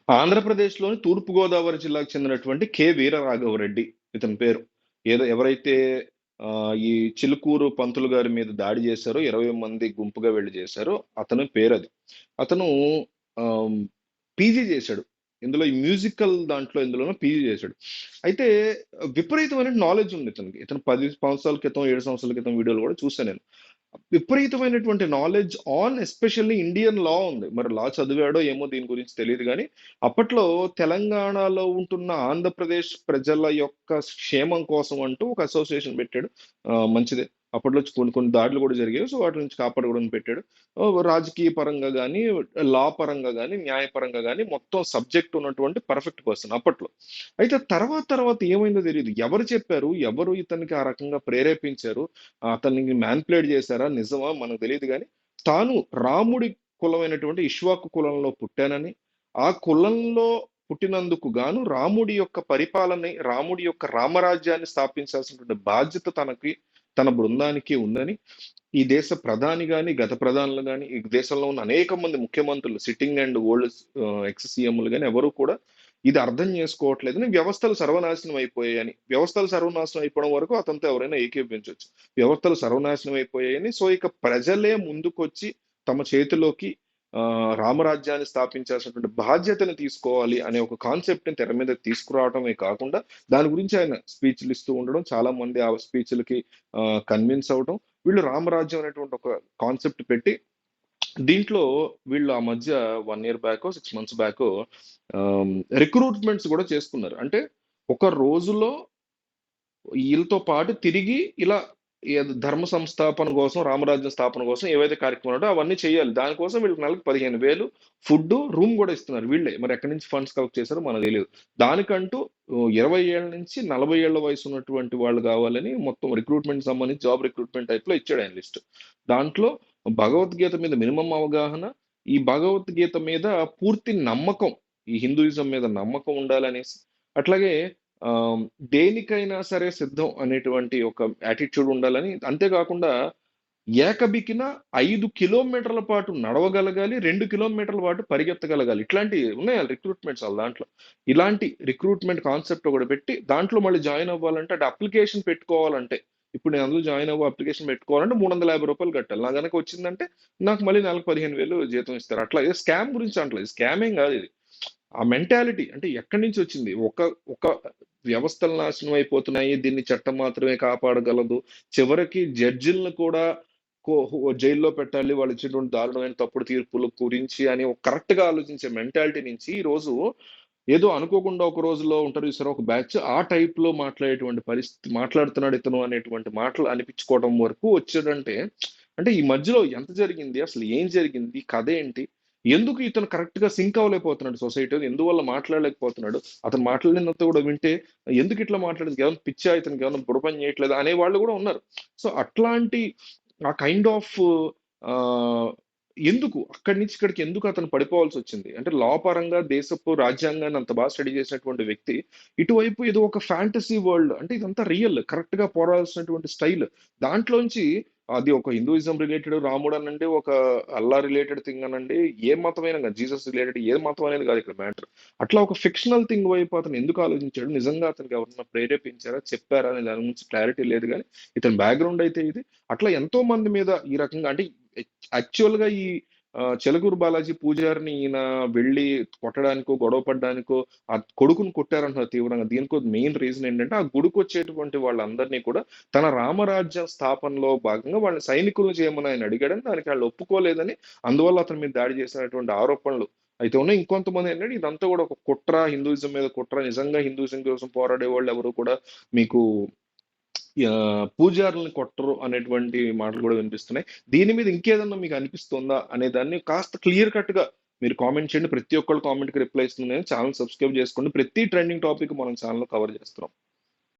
ఆంధ్రప్రదేశ్‌లోని తూర్పుగోదావరి జిల్లాకు చెందినటువంటి వీరరాఘవరెడ్డి ఇతని పేరు. ఎవరైతే ఈ చిలుకూరు పంతులు గారి మీద దాడి చేశారో, 20 మంది గుంపుగా వెళ్లి చేశారో అతని పేరది. అతను ఆహ్, పీజీ చేశాడు. ఇందులో ఈ మ్యూజికల్ దాంట్లో ఇందులోనో పీజీ చేశాడు. అయితే విపరీతమైన నాలెడ్జ్ ఉంది ఇతనికి. ఇతను 10 సంవత్సరాల క్రితం, 7 సంవత్సరాల క్రితం వీడియోలు కూడా చూసాను నేను. విపరీతమైనటువంటి నాలెడ్జ్ ఆన్ ఎస్పెషల్లీ ఇండియన్ లా ఉంది. మరి లా చదివాడో ఏమో దీని గురించి తెలీదు గానీ, అప్పట్లో తెలంగాణలో ఉంటున్న ఆంధ్రప్రదేశ్ ప్రజల యొక్క క్షేమం కోసం అంటూ ఒక అసోసియేషన్ పెట్టాడు. మంచిదే. అప్పట్లో కొన్ని కొన్ని దాడులు కూడా జరిగాయి. సో, వాటి నుంచి కాపాడుకోవడానికి పెట్టాడు. రాజకీయ పరంగా గానీ, లా పరంగా గానీ, న్యాయపరంగా గానీ మొత్తం సబ్జెక్ట్ ఉన్నటువంటి పర్ఫెక్ట్ పర్సన్ అప్పట్లో. అయితే తర్వాత ఏమైందో తెలీదు. ఎవరు చెప్పారు? ఎవరు ఇతనికి ఆ రకంగా ప్రేరేపించారు? అతన్ని మ్యానిపులేట్ చేశారా? నిజమా? మనకు తెలీదు గానీ, తాను రాముడి కులమైనటువంటి ఇక్ష్వాకు కులంలో పుట్టానని, ఆ కులంలో పుట్టినందుకు గాను రాముడి యొక్క పరిపాలన, రాముడి యొక్క రామరాజ్యాన్ని స్థాపించాల్సినటువంటి బాధ్యత తన బృందానికి ఉందని, ఈ దేశ ప్రధాని గాని, గత ప్రధానులు గాని, ఈ దేశంలో ఉన్న అనేక మంది ముఖ్యమంత్రులు సిట్టింగ్ అండ్ ఓల్డ్ ఎక్స్ సీఎంలు గాని ఎవరు కూడా ఇది అర్థం చేసుకోవట్లేదని, వ్యవస్థలు సర్వనాశనం అయిపోయాయని. వ్యవస్థలు సర్వనాశనం అయిపోవడం వరకు అతనితో ఎవరైనా ఏకీభవించొచ్చు. వ్యవస్థలు సర్వనాశనం అయిపోయాయని, సో ఇక ప్రజలే ముందుకొచ్చి తమ చేతిలోకి రామరాజ్యాన్ని స్థాపించాల్సినటువంటి బాధ్యతను తీసుకోవాలి అనే ఒక కాన్సెప్ట్ ని తెర మీద తీసుకురావడమే కాకుండా, దాని గురించి ఆయన స్పీచ్లు ఇస్తూ ఉండడం, చాలా మంది ఆ స్పీచ్లకి కన్విన్స్ అవడం, వీళ్ళు రామరాజ్యం అనేటువంటి ఒక కాన్సెప్ట్ పెట్టి దీంట్లో వీళ్ళు ఆ మధ్య 1 ఇయర్ బ్యాకో, 6 మంత్స్ బ్యాకో రిక్రూట్మెంట్స్ కూడా చేసుకున్నారు. అంటే ఒక రోజులో ఈళ్ళతో పాటు తిరిగి ఇలా ధర్మ సంస్థాపన కోసం, రామరాజ్యం స్థాపన కోసం ఏవైతే కార్యక్రమాలు ఉంటాయో అవన్నీ చేయాలి. దానికోసం వీళ్ళకి నెలకి 15,000 ఫుడ్డు, రూమ్ గూడా ఇస్తున్నారు వీళ్ళే. మరి ఎక్కడి నుంచి ఫండ్స్ కలెక్ట్ చేశారో మనకు తెలీదు. దానికంటూ 20 ఏళ్ల నుంచి 40 ఏళ్ల వయసు ఉన్నటువంటి వాళ్ళు గావాలని మొత్తం రిక్రూట్‌మెంట్ సంబంధించి జాబ్ రిక్రూట్‌మెంట్ టైప్‌లో ఇచ్చాడు ఆయన లిస్ట్. దాంట్లో భగవద్గీత మీద మినిమమ్ అవగాహన, ఈ భగవద్గీత మీద పూర్తి నమ్మకం, ఈ హిందూయిజం మీద నమ్మకం ఉండాలనేసి, అట్లాగే ఆహ్, దేనికైనా సరే సిద్ధం అనేటువంటి ఒక యాటిట్యూడ్ ఉండాలని. అంతేకాకుండా ఏకబికిన 5 కిలోమీటర్ల పాటు నడవగలగాలి, 2 కిలోమీటర్ల పాటు పరిగెత్తగలగాలి. ఇట్లాంటియి ఉన్నాయి రిక్రూట్‌మెంట్స్ ఆళ్ళ దాంట్లో. ఇలాంటి రిక్రూట్‌మెంట్ కాన్సెప్ట్ ఒకటి పెట్టి, దాంట్లో మళ్ళీ జాయిన్ అవ్వాలంటే అంటే అప్లికేషన్ పెట్టుకోవాలంటే, ఇప్పుడు నేను అందులో జాయిన్ అప్లికేషన్ పెట్టుకోవాలంటే రూ. 350 కట్టాలి. నా గనక వచ్చిందంటే నాకు మళ్ళీ నెలకు 15,000 జీతం ఇస్తారు. అట్లా స్కామ్ గురించి అనట్లేదు. స్కామ్ ఏం గాదు ఇది. ఆ మెంటాలిటీ అంటే ఎక్కడి నుంచి వచ్చింది? ఒక ఒక వ్యవస్థలు నాశనం అయిపోతున్నాయి. దీన్ని చట్టం మాత్రమే కాపాడగలదు. చివరికి జడ్జిలను కూడా జైల్లో పెట్టాలి. వాళ్ళు ఇచ్చేటువంటి దారుణమైన తప్పుడు తీర్పుల గురించి అని ఒక కరెక్ట్‌గా ఆలోచించే మెంటాలిటీ నుంచి ఈరోజు ఏదో అనుకోకుండా ఒక రోజులో ఉంటారు చూసారా ఒక బ్యాచ్, ఆ టైప్‌లో మాట్లాడేటువంటి పరిస్థితి మాట్లాడుతున్నాడు ఇతను అనేటువంటి మాటలు అనిపించుకోవడం వరకు వచ్చాడంటే, అంటే ఈ మధ్యలో ఎంత జరిగింది? అసలు ఏం జరిగింది? కథ ఏంటి? ఎందుకు ఇతను కరెక్ట్‌గా సింక్ అవ్వలేకపోతున్నాడు సొసైటీలో? ఎందువల్ల మాట్లాడలేకపోతున్నాడు? అతను మాట్లాడినంత కూడా వింటే ఎందుకు ఇట్లా మాట్లాడింది? ఏమన్నా పిచ్చా? ఇతనికి ఏమన్నా బుర్ర పని చేయట్లేదా? అనేవాళ్ళు కూడా ఉన్నారు. సో, అట్లాంటి ఆ కైండ్ ఆఫ్ ఆహ్, ఎందుకు అక్కడి నుంచి ఇక్కడికి ఎందుకు అతను పడిపోవాల్సొచ్చింది? అంటే లా పరంగా దేశపు రాజ్యాంగాన్ని అంత బాగా స్టడీ చేసినటువంటి వ్యక్తి, ఇటువైపు ఏదో ఒక ఫ్యాంటసీ వరల్డ్ అంటే ఇదంతా రియల్ కరెక్ట్‌గా పోరాడాల్సినటువంటి స్టైల్. దాంట్లోంచి అది ఒక హిందూయిజం రిలేటెడ్ రాముడు అనండి, ఒక అల్లా రిలేటెడ్ థింగ్ అనండి, ఏ మతమైనా గాని జీసస్ రిలేటెడ్ ఏ మతం అనేది కాదు ఇక్కడ మ్యాటర్. అట్లా ఒక ఫిక్షనల్ థింగ్ వైపు అతను ఎందుకు ఆలోచించాడు? నిజంగా అతనికి ఎవరన్నా ప్రేరేపించారా? చెప్పారా? అనే దాని గురించి క్లారిటీ లేదు గానీ, ఇతని బ్యాక్‌గ్రౌండ్ అయితే ఇది. అట్లా ఎంతో మంది మీద ఈ రకంగా అంటే యాక్చువల్‌గా ఈ చిలకూరు బాలాజీ పూజారిని ఈయన వెళ్లి కొట్టడానికో, గొడవ పడ్డానికో, ఆ కొడుకుని కొట్టారంటున్నారు తీవ్రంగా. దీనికో మెయిన్ రీజన్ ఏంటంటే, ఆ గుడికొచ్చేటువంటి వాళ్ళందరినీ కూడా తన రామరాజ్య స్థాపనలో భాగంగా వాళ్ళని సైనికులను చేయమని ఆయన అడిగాడని, దానికి ఆళ్ళు ఒప్పుకోలేదని, అందువల్ల అతని మీద దాడి చేసినటువంటి ఆరోపణలు అయితే ఉన్నాయి. ఇంకొంతమంది ఏంటంటే, ఇదంతా కూడా ఒక కుట్ర, హిందూయిజం మీద కుట్ర. నిజంగా హిందూయిజం కోసం పోరాడే వాళ్ళు ఎవరు కూడా మీకు పూజారులని కొట్టరు అనేటువంటి మాటలు కూడా వినిపిస్తున్నాయి. దీని మీద ఇంకేదన్నా మీకు అనిపిస్తుందా అనే దాన్ని కాస్త క్లియర్ కట్‌గా మీరు కామెంట్ చేయండి. ప్రతి ఒక్కళ్ళు కామెంట్‌కి రిప్లై ఇస్తున్నాను. ఛానెల్ సబ్స్క్రైబ్ చేసుకోండి. ప్రతి ట్రెండింగ్ టాపిక్ మనం ఛానెల్‌లో కవర్ చేస్తున్నాం.